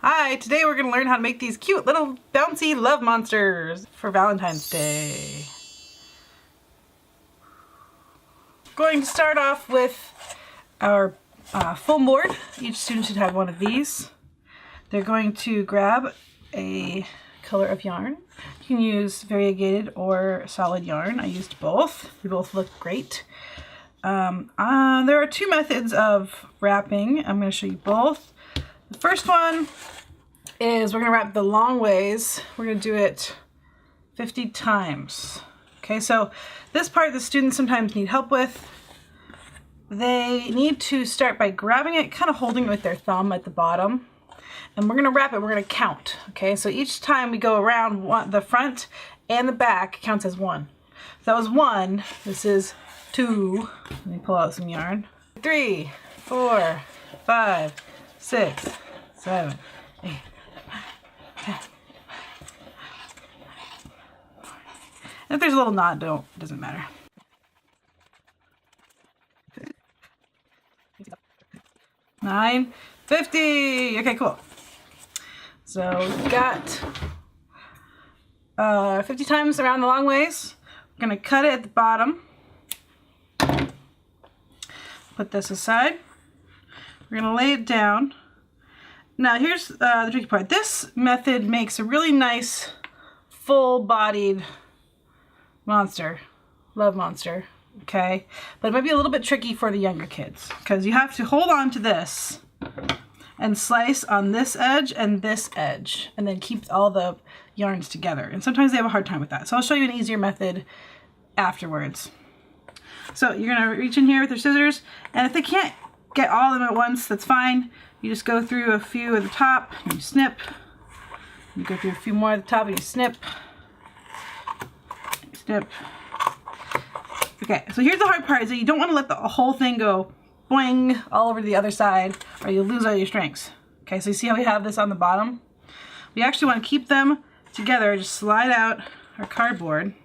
Hi, today we're going to learn how to make these cute little bouncy love monsters for Valentine's Day. Going to start off with our foam board. Each student should have one of these. They're going to grab a color of yarn. You can use variegated or solid yarn. I used both. They both look great. There are two methods of wrapping. I'm going to show you both. The first one is we're going to wrap the long ways. We're going to do it 50 times. Okay, so this part the students sometimes need help with. They need to start by grabbing it, kind of holding it with their thumb at the bottom. And we're going to wrap it, we're going to count. Okay, so each time we go around the front and the back counts as one. So that was 1. This is 2. Let me pull out some yarn. 3, 4, 5, 6, 7, 8, 10. And if there's a little knot, it doesn't matter. 9, 50. Okay, cool. So we've got 50 times around the long ways. We're going to cut it at the bottom. Put this aside. We're going to lay it down. Now here's the tricky part. This method makes a really nice full-bodied monster, love monster, okay? But it might be a little bit tricky for the younger kids because you have to hold on to this and slice on this edge and then keep all the yarns together. And sometimes they have a hard time with that. So I'll show you an easier method afterwards. So you're gonna reach in here with your scissors, and if they can't get all of them at once, that's fine. You just go through a few at the top and you snip. You go through a few more at the top and you snip. Snip. Okay, so here's the hard part, is that you don't want to let the whole thing go boing all over to the other side or you'll lose all your strings. Okay, so you see how we have this on the bottom? We actually want to keep them together. Just slide out our cardboard.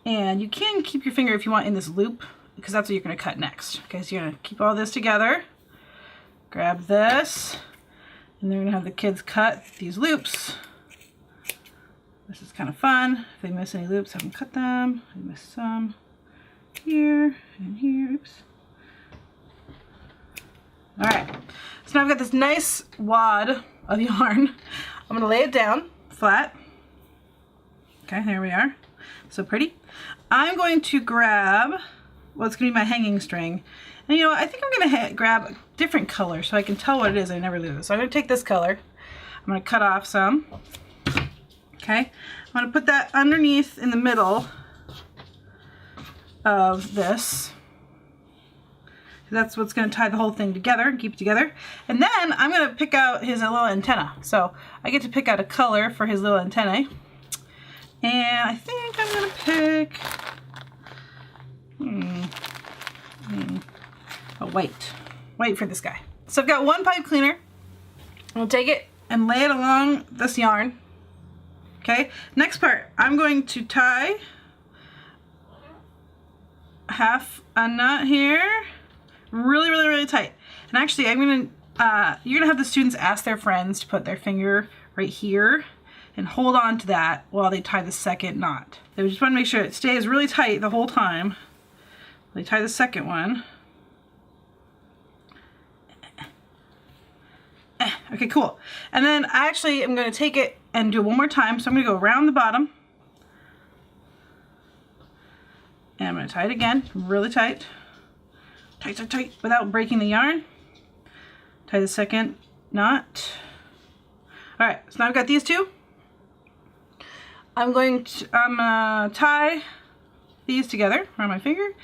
And you can keep your finger if you want in this loop, because that's what you're going to cut next. Okay, so you're going to keep all this together. Grab this. And they're going to have the kids cut these loops. This is kind of fun. If they miss any loops, have them cut them. I missed some here and here. Oops. Alright, so now I've got this nice wad of yarn. I'm going to lay it down flat. Okay, there we are. So pretty. I'm going to grab what's going to be my hanging string. And you know what, I think I'm going to grab a different color so I can tell what it is and I never lose it. So I'm going to take this color. I'm going to cut off some. Okay, I'm going to put that underneath in the middle of this. That's what's going to tie the whole thing together and keep it together. And then I'm going to pick out his little antenna. So I get to pick out a color for his little antennae. And I think I'm going to pick a white for this guy. So I've got one pipe cleaner. I'll take it and lay it along this yarn. Okay, next part, I'm going to tie half a knot here, really tight. And actually, you're gonna have the students ask their friends to put their finger right here and hold on to that while they tie the second knot. They just want to make sure it stays really tight the whole time. They tie the second one. Okay, cool. And then I actually am going to take it and do it one more time. So I'm going to go around the bottom. And I'm going to tie it again, really tight. Tight, without breaking the yarn. Tie the second knot. All right, so now I've got these two. I'm gonna tie these together around my finger.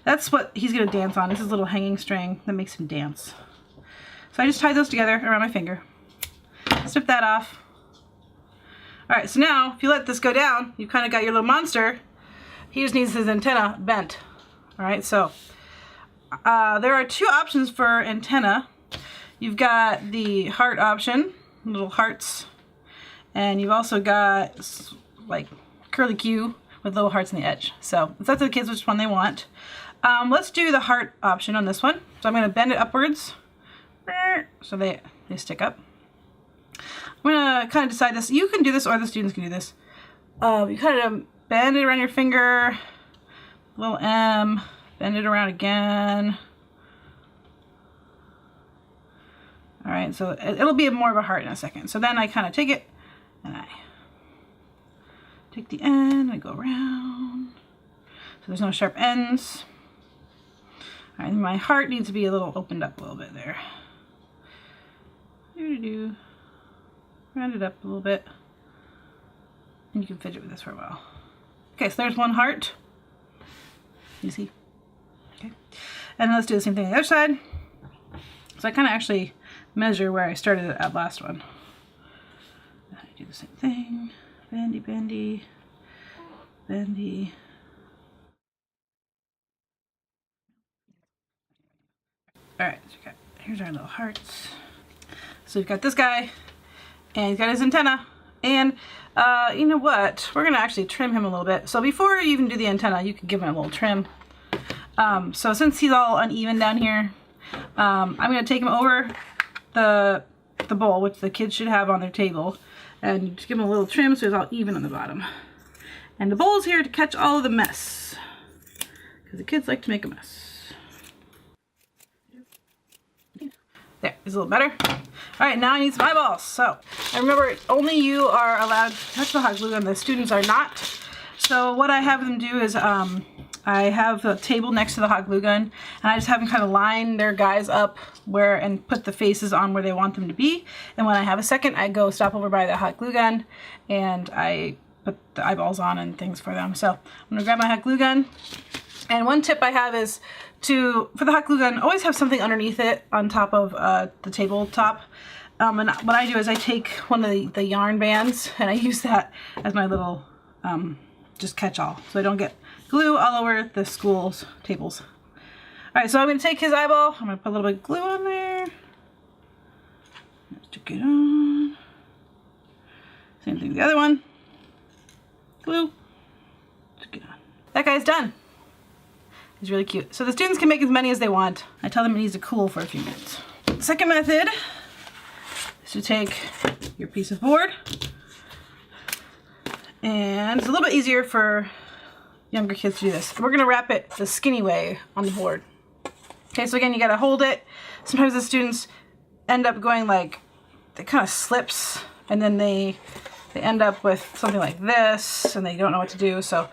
That's what he's gonna dance on. This is a little hanging string that makes him dance. So I just tied those together around my finger. Snip that off. All right, so now if you let this go down, you've kind of got your little monster. He just needs his antenna bent. All right, so there are two options for antenna. You've got the heart option, little hearts, and you've also got like curly Q with little hearts on the edge. So it's up to the kids which one they want. Let's do the heart option on this one. So I'm going to bend it upwards so they stick up. I'm gonna kind of decide this. You can do this, or the students can do this. You kind of bend it around your finger, little M, bend it around again. All right, so it'll be more of a heart in a second. So then I kind of take it and I take the end and go around. So there's no sharp ends. All right, my heart needs to be a little opened up a little bit there. Round it up a little bit. And you can fidget with this for a while. Okay, so there's one heart. You see? Okay. And let's do the same thing on the other side. So I kind of actually measure where I started at last one. And I do the same thing. Bendy, bendy, bendy. Alright, so here's our little hearts. So we've got this guy, and he's got his antenna. And you know what? We're gonna actually trim him a little bit. So before you even do the antenna, you could give him a little trim. So since he's all uneven down here, I'm gonna take him over the bowl, which the kids should have on their table, and just give him a little trim so it's all even on the bottom. And the bowl's here to catch all of the mess, because the kids like to make a mess. There, it's a little better. All right, now I need some eyeballs. So, and remember, only you are allowed to touch the hot glue gun, the students are not. So what I have them do is, I have a table next to the hot glue gun, and I just have them kind of line their guys up and put the faces on where they want them to be. And when I have a second, I go stop over by the hot glue gun, and I put the eyeballs on and things for them. So I'm gonna grab my hot glue gun. And one tip I have is for the hot glue gun, always have something underneath it on top of the tabletop. And what I do is I take one of the yarn bands, and I use that as my little just catch-all, so I don't get glue all over the school's tables. All right, so I'm gonna take his eyeball. I'm gonna put a little bit of glue on there. Stick it on. Same thing with the other one. Glue. Stick it on. That guy's done. He's really cute. So the students can make as many as they want. I tell them it needs to cool for a few minutes. The second method is to take your piece of board, and it's a little bit easier for younger kids to do this. We're gonna wrap it the skinny way on the board. Okay, so again, you gotta hold it. Sometimes the students end up going like, it kind of slips, and then they end up with something like this, and they don't know what to do. So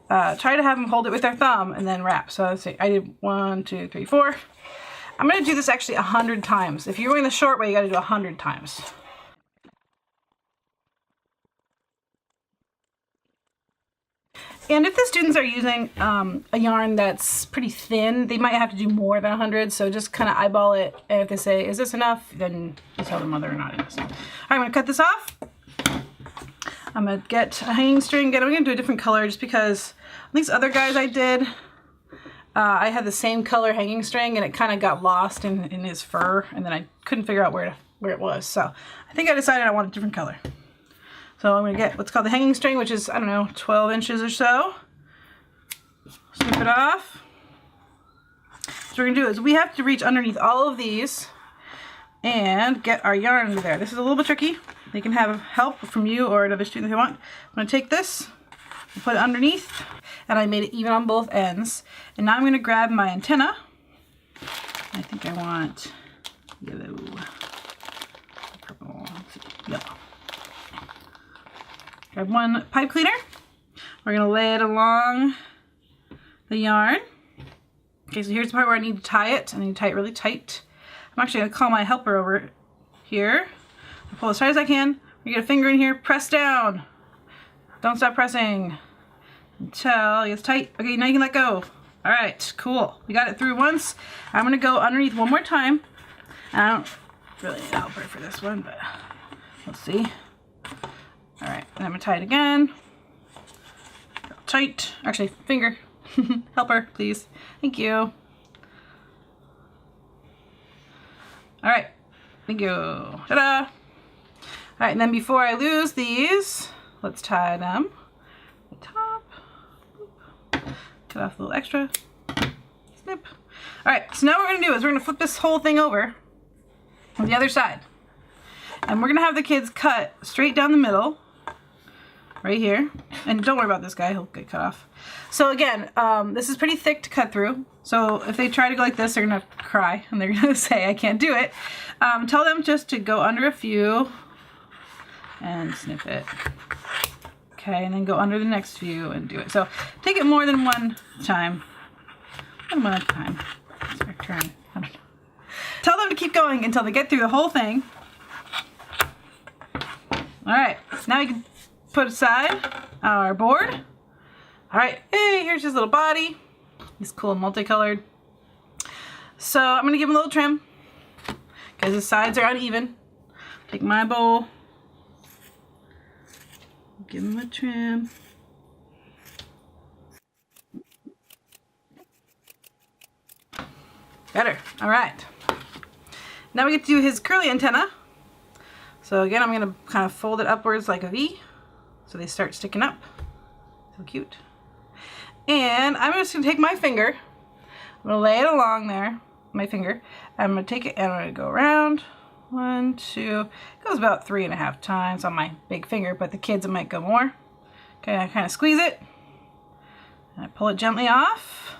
try to have them hold it with their thumb and then wrap. So let's see, I did 1, 2, 3, 4. I'm gonna do this actually 100 times. If you're going the short way, you gotta do 100 times. And if the students are using a yarn that's pretty thin, they might have to do more than 100, so just kind of eyeball it, and if they say, is this enough, then you tell them whether or not it is. All right, I'm gonna cut this off. I'm gonna get a hanging string again. I'm gonna do a different color just because these other guys I did, I had the same color hanging string, and it kind of got lost in his fur, and then I couldn't figure out where it was. So I think I decided I want a different color. So I'm gonna get what's called the hanging string, which is, I don't know, 12 inches or so. Snip it off. So what we're gonna do is we have to reach underneath all of these and get our yarn under there. This is a little bit tricky. They can have help from you or another student if they want. I'm gonna take this and put it underneath, and I made it even on both ends. And now I'm gonna grab my antenna. I think I want yellow, purple, let's see, yellow. Grab one pipe cleaner. We're gonna lay it along the yarn. Okay, so here's the part where I need to tie it. I need to tie it really tight. I'm actually gonna call my helper over here. I'll pull as tight as I can. You get a finger in here, press down. Don't stop pressing until it gets tight. Okay, now you can let go. All right, cool. We got it through once. I'm gonna go underneath one more time. I don't really need a helper for this one, but let's see. All right, and I'm gonna tie it again. Tight, actually, finger. Helper, please. Thank you. All right, thank you. Ta-da! All right, and then before I lose these, let's tie them. The top. Cut off a little extra. Snip. All right, so now what we're gonna do is we're gonna flip this whole thing over on the other side. And we're gonna have the kids cut straight down the middle, right here. And don't worry about this guy, he'll get cut off. So again, this is pretty thick to cut through. So if they try to go like this, they're gonna cry and they're gonna say, I can't do it. Tell them just to go under a few and snip it. Okay, and then go under the next few and do it. So take it more than one time. One at a time. It's our turn. I don't know. Tell them to keep going until they get through the whole thing. Alright, now you can put aside our board. Alright, hey, here's his little body. He's cool and multicolored. So I'm going to give him a little trim because his sides are uneven. Take my bowl. Give him a trim. Better. Alright. Now we get to do his curly antenna. So again, I'm going to kind of fold it upwards like a V so they start sticking up. So cute. And I'm just going to take my finger. I'm going to lay it along there, my finger. I'm going to take it and I'm going to go around. 1, 2. It goes about 3.5 times on my big finger, but the kids it might go more. Okay, I kind of squeeze it. And I pull it gently off.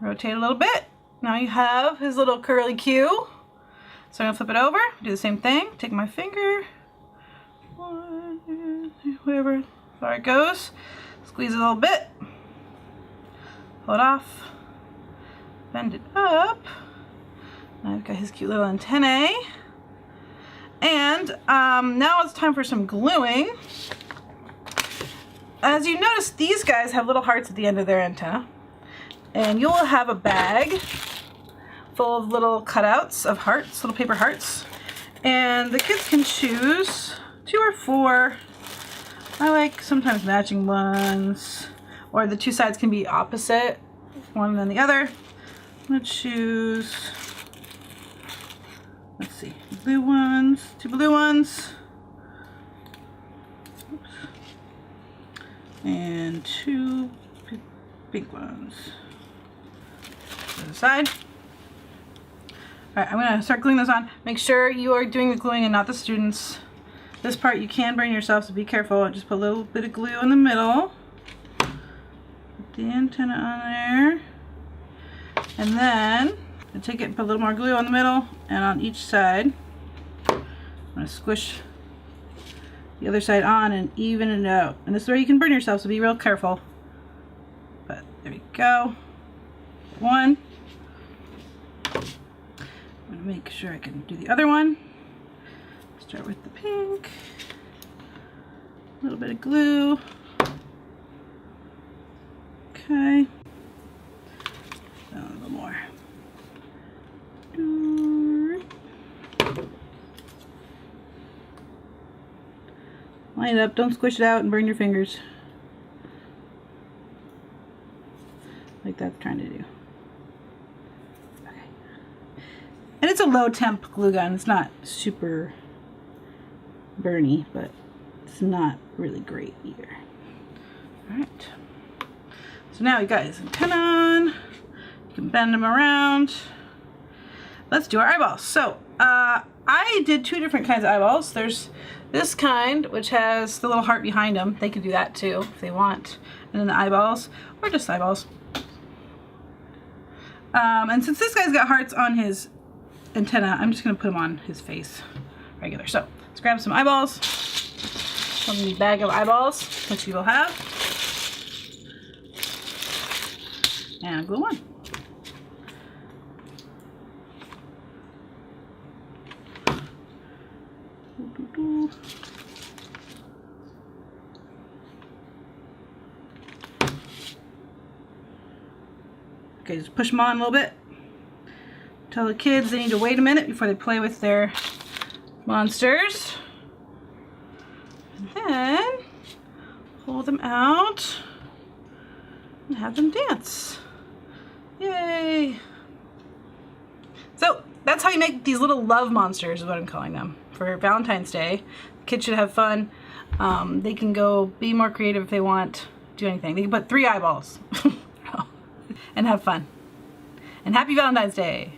Rotate a little bit. Now you have his little curly Q. So I'm going to flip it over, do the same thing, take my finger, 1, 2, 3, whatever, far it goes, squeeze it a little bit, pull it off, bend it up, now I've got his cute little antennae, and now it's time for some gluing. As you notice, these guys have little hearts at the end of their antenna, and you'll have a bag full of little cutouts of hearts, little paper hearts. And the kids can choose 2 or 4. I like sometimes matching ones, or the 2 sides can be opposite, one and then the other. I'm gonna choose, let's see, blue ones, 2 blue ones. Oops. And 2 pink ones. To the side. Alright, I'm going to start gluing those on. Make sure you are doing the gluing and not the students. This part you can burn yourself, so be careful. Just put a little bit of glue in the middle. Put the antenna on there. And then, I take it and put a little more glue on the middle and on each side. I'm going to squish the other side on and even it out. And this is where you can burn yourself, so be real careful. But there we go. 1. I'm going to make sure I can do the other one. Start with the pink. A little bit of glue. Okay. A little more. Line it up. Don't squish it out and burn your fingers. Like that's trying to do. And it's a low temp glue gun. It's not super burny, but it's not really great either. Alright. So now we got his antenna on. You can bend them around. Let's do our eyeballs. So I did 2 different kinds of eyeballs. There's this kind, which has the little heart behind them. They can do that too if they want. And then the eyeballs, or just eyeballs. And since this guy's got hearts on his antenna, I'm just going to put them on his face regular. So let's grab some eyeballs from the bag of eyeballs, which you will have, and glue one. Okay, just push them on a little bit. Tell the kids they need to wait a minute before they play with their monsters. And then pull them out and have them dance. Yay! So that's how you make these little love monsters, is what I'm calling them, for Valentine's Day. Kids should have fun. They can go be more creative if they want, do anything. They can put 3 eyeballs and have fun. And happy Valentine's Day!